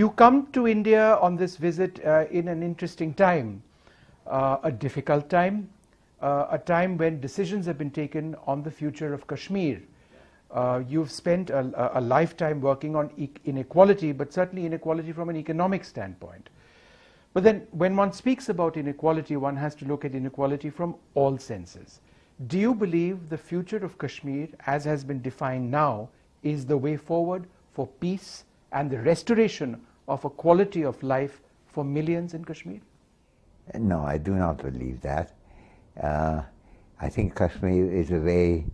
You come to India on this visit in an interesting time, a difficult time, a time when decisions have been taken on the future of Kashmir. You've spent a lifetime working on inequality, but certainly inequality from an economic standpoint. But then when one speaks about inequality, one has to look at inequality from all senses. Do you believe the future of Kashmir, as has been defined now, is the way forward for peace and the restoration of a quality of life for millions in Kashmir? No, I do not believe that. I think Kashmir is a very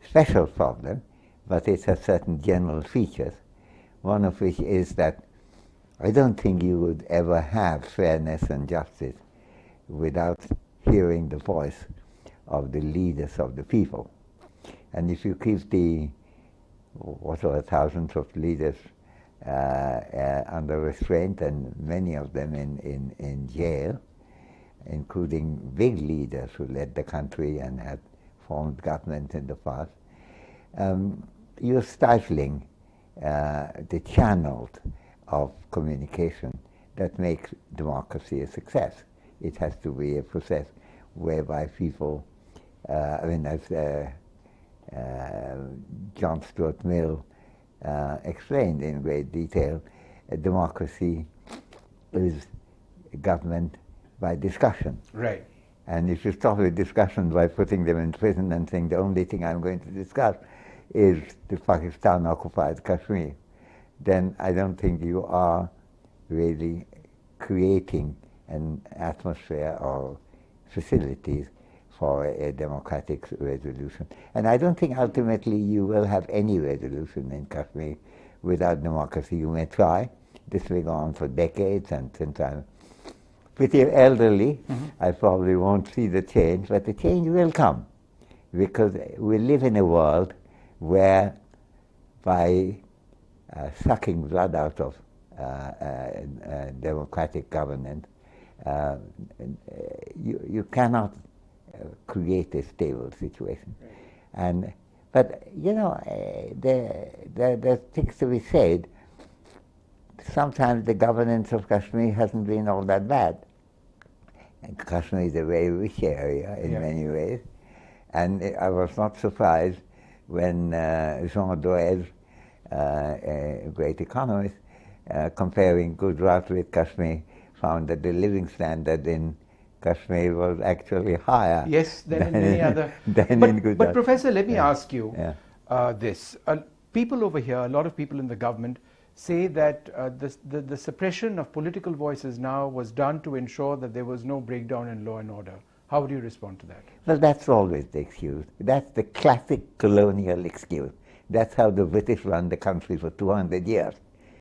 special problem, but it has certain general features, one of which is that I don't think you would ever have fairness and justice without hearing the voice of the leaders of the people. And if you keep the, thousands of leaders under restraint, and many of them in jail, including big leaders who led the country and had formed government in the past, you're stifling the channels of communication that makes democracy a success. It has to be a process whereby people, as John Stuart Mill explained in great detail, democracy is government by discussion. Right. And if you stop the discussion by putting them in prison and saying the only thing I'm going to discuss is the Pakistan-occupied Kashmir, then I don't think you are really creating an atmosphere or facilities for a democratic resolution. And I don't think ultimately you will have any resolution in Kashmir without democracy. You may try. This will go on for decades, and since I'm pretty elderly, I probably won't see the change, but the change will come, because we live in a world where by sucking blood out of democratic governance, you cannot create a stable situation. And but there's things to be said. Sometimes the governance of Kashmir hasn't been all that bad. And Kashmir is a very rich area in many ways, and I was not surprised when Jean Doez, a great economist, comparing Gujarat with Kashmir, found that the living standard in Kashmir was actually higher than in any other. In Gujarat. But Professor, let me ask you this. People over here, a lot of people in the government, say that the suppression of political voices now was done to ensure that there was no breakdown in law and order. How would you respond to that? Well, that's always the excuse. That's the classic colonial excuse. That's how the British run the country for 200 years.